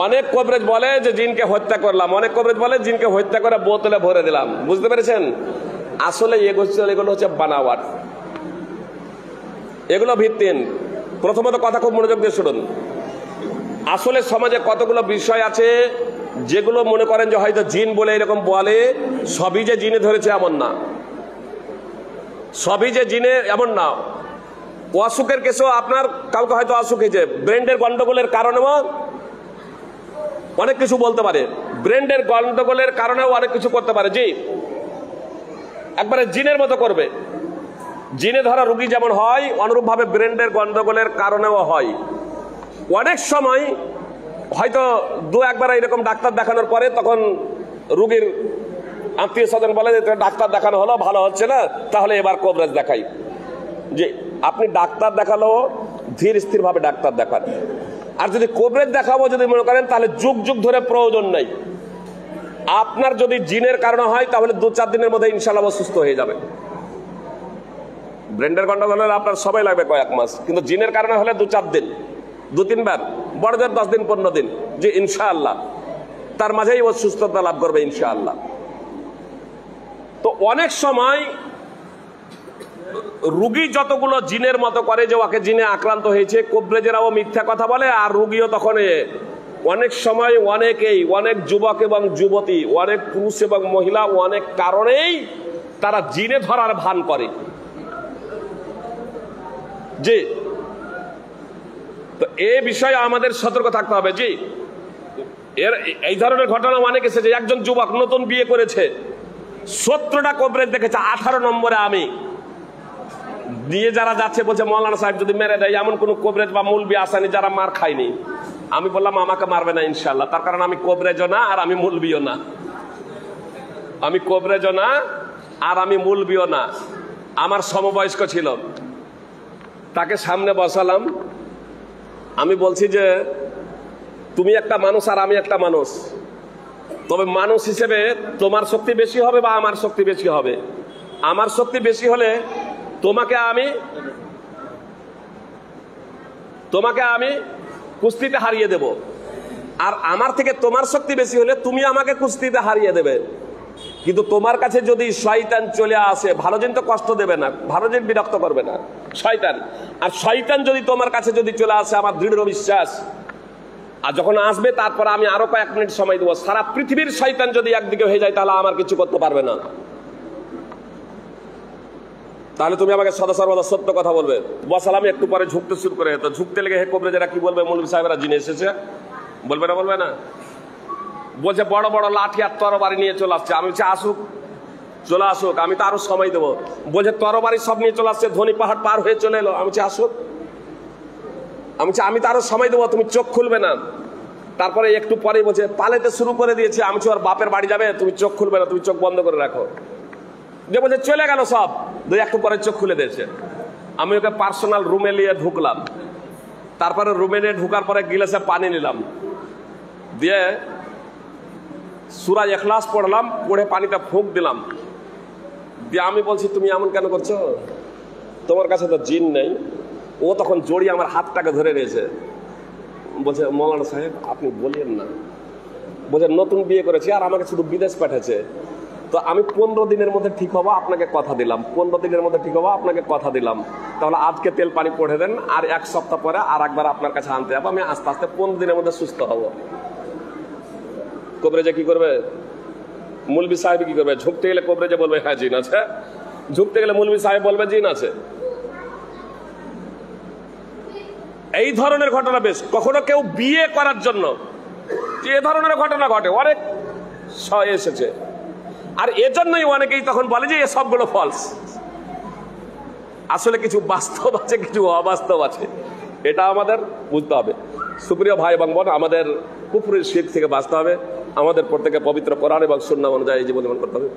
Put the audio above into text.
অনেক কবরেজ বলে যে জিনকে হত্যা করলাম, অনেক কবরেজ বলে জিনকে হত্যা করে বোতলে ভরে দিলাম। বুঝতে পেরেছেন? আসলে এগুলো হচ্ছে বানাওয়াট, এগুলো ভিত্তিহীন। প্রথমত কথা খুব মনোযোগ দিয়ে শুনুন। আসলে সমাজে কতগুলো বিষয় আছে যেগুলো মনে করেন যে হয়তো জিন বলে এরকম বলে, সবই যে জিনে ধরেছে এমন না, সবই যে জিনে এমন না। অসুখের কেসও আপনার কাউকে হয়তো অসুখ হয়েছে, ব্রেনের গন্ডগোলের কারণেও অনেক কিছু বলতে পারে, ব্রেনের গন্ডগোলের কারণেও অনেক কিছু করতে পারে। জি, একবারে জিনের মতো করবে। জিনে ধরা রোগী যেমন হয়, অনুরূপ ভাবে ব্রেনের গন্ডগোলের কারণেও হয়। অনেক সময় হয়তো দু একবার এরকম ডাক্তার দেখানোর পরে তখন রোগীর আত্মীয় স্বজন বলে যে ডাক্তার দেখানো হলো, ভালো হচ্ছে না, তাহলে এবার কবরেজ দেখাই। যে আপনি ডাক্তার দেখালো ধীর স্থির ভাবে ডাক্তার দেখান। আর যদি কবরেজ দেখাবো যদি মনে করেন, তাহলে যুগ যুগ ধরে প্রয়োজন নেই। আপনার যদি জিনের কারণে হয় তাহলে 2-4 দিনের মধ্যে ইনশাআল্লাহ সুস্থ হয়ে যাবে। ব্রেনের গন্ডগোল হলে আপনার সময় লাগবে কয়েক মাস, কিন্তু জিনের কারণে হলে 2-4 দিন, 2-3 বার, বড় জোর 10 দিন 15 দিন, যে ইনশাআল্লাহ তার মাঝেই ও সুস্থতা লাভ করবে ইনশাআল্লাহ। তো অনেক সময় রুগী যতগুলো জিনের মতো করে যে ওকে জিনে আক্রান্ত হয়েছে, কবরেজেরাও মিথ্যা কথা বলে, আর রুগীও তখন অনেক সময় অনেক যুবক এবং যুবতী, অনেক পুরুষ এবং মহিলা অনেক কারণেই তারা জিনে ধরার ভান করে। জি, তো এই বিষয়ে আমাদের সতর্ক থাকতে হবে। জি, এই ধরনের ঘটনা অনেক এসেছে। একজন যুবক নতুন বিয়ে করেছে, 17টা কবরেজ দেখেছে, 18 নম্বরে আমি দিয়ে যারা যাচ্ছে বলছে মৌলানা সাহেব যদি মেরে দেয়, এমন কোন কবরেজ বা মৌলবি আসেনি যারা মার খায়নি। আমি বললাম আমাকে মারবে না ইনশাআল্লাহ, তার কারণ আমি কবরেজও না আর আমি মৌলবিও না, আমি কবরেজও না আর আমি মৌলবিও না। আমার সমবয়স্ক ছিল, তাকে সামনে বসালাম, আমি বলছি যে তুমি একটা মানুষ আর আমি একটা মানুষ, তবে মানুষ হিসেবে তোমার শক্তি বেশি হবে বা আমার শক্তি বেশি হবে। আমার শক্তি বেশি হলে তোমাকে আমি কুস্তিতে হারিয়ে দেব, আর আমার থেকে তোমার শক্তি বেশি হলে তুমি আমাকে কুস্তিতে হারিয়ে দেবে। কিন্তু তোমার কাছে যদি শয়তান চলে আসে, ভালো জিন তো কষ্ট দেবে না, ভালো জিন বিরক্ত করবে না, শয়তান। আর শয়তান যদি তোমার কাছে যদি চলে আসে, আমার দৃঢ় বিশ্বাস, আর যখন আসবে তারপর আমি আরো কয়েক মিনিট সময় দেবো, সারা পৃথিবীর শয়তান যদি একদিকে হয়ে যায় তাহলে আমার কিছু করতে পারবে না। তাহলে তুমি আমাকে সদা সর্বদা সত্য কথা বলবে। বসালাম, একটু পরে ঝুঁকতে শুরু করে, তো ঝুঁকতে লেগে হে কবরেজেরা কি বলবে, মৌলভী সাহেবরা জিনে এসেছে, বলবে না? বলবে না? বলছে বড় বড় লাঠি আর তরবারি নিয়ে চলে আসছে। আমি বলছি আসুক, চলে আসুক, আমি তো আরো সময় দেবো। বলছে তরবারি সব নিয়ে চলে আসছে, ধনী পাহাড় পার হয়ে চলে এলো। আমি বলছি আসুক, আমি তো আরো সময় দেবো, তুমি চোখ খুলবে না। তারপরে একটু পরে বলছে পালাতে শুরু করে দিয়েছে। আমি ওর বাপের বাড়ি যাবে, তুমি চোখ খুলবে না, তুমি চোখ বন্ধ করে রাখো। যে বলছে চলে গেল সব, একটু পরে চোখ খুলে দিয়েছে। আমি ওকে পার্সোনাল রুমে নিয়ে ঢুকলাম, তারপরে রুমে নিয়ে ঢুকার পরে গিলাসে পানি নিলাম, দিয়ে সূরা ইখলাস পড়লাম, পড়ে পানিটা ফুঁক দিলাম, দিয়ে আমি বলছি তুমি এমন কেন করছো, তোমার কাছে তো জিন নেই। ও তখন জড়িয়ে আমার হাতটাকে ধরে নিয়েছে, বলছে মৌলানা সাহেব আপনি বলিয়েন না। বলছে নতুন বিয়ে করেছি আর আমাকে শুধু বিদেশ পাঠাচ্ছে, তো আমি 15 দিনের মধ্যে ঠিক হবো, আপনাকে কথা দিলাম, 15 দিনের মধ্যে ঠিক হবো, আপনাকে কথা দিলাম। তাহলে আজকে তেল পানি পড়ে দেন, আর 1 সপ্তাহ পরে আর একবার আপনার কাছে আনতে যাবো, আমি আস্তে আস্তে 15 দিনের মধ্যে সুস্থ হবো। কবরেজে কি করবে? মৌলভী সাহেব কি করবে? ঝুঁকতে গেলে কবরেজে বলবে হ্যাঁ জিন আছে, ঝুঁকতে গেলে মৌলভী সাহেব বলবে জিন আছে। এই ধরনের ঘটনা বেশ, কখনো কেউ বিয়ে করার জন্য এ ধরনের ঘটনা ঘটে, অনেক এসেছে। আর এজন্যই অনেকেই তখন বলে যে সবগুলো ফলস। আসলে কিছু বাস্তব আছে, কিছু অবাস্তব আছে, এটা আমাদের বুঝতে হবে। সুপ্রিয় ভাই এবং বোন, আমাদের কুফরের শিরক থেকে বাঁচতে হবে, আমাদের প্রত্যেকে পবিত্র কোরআন এবং সুন্নাহ অনুযায়ী জীবন যাপন করতে হবে।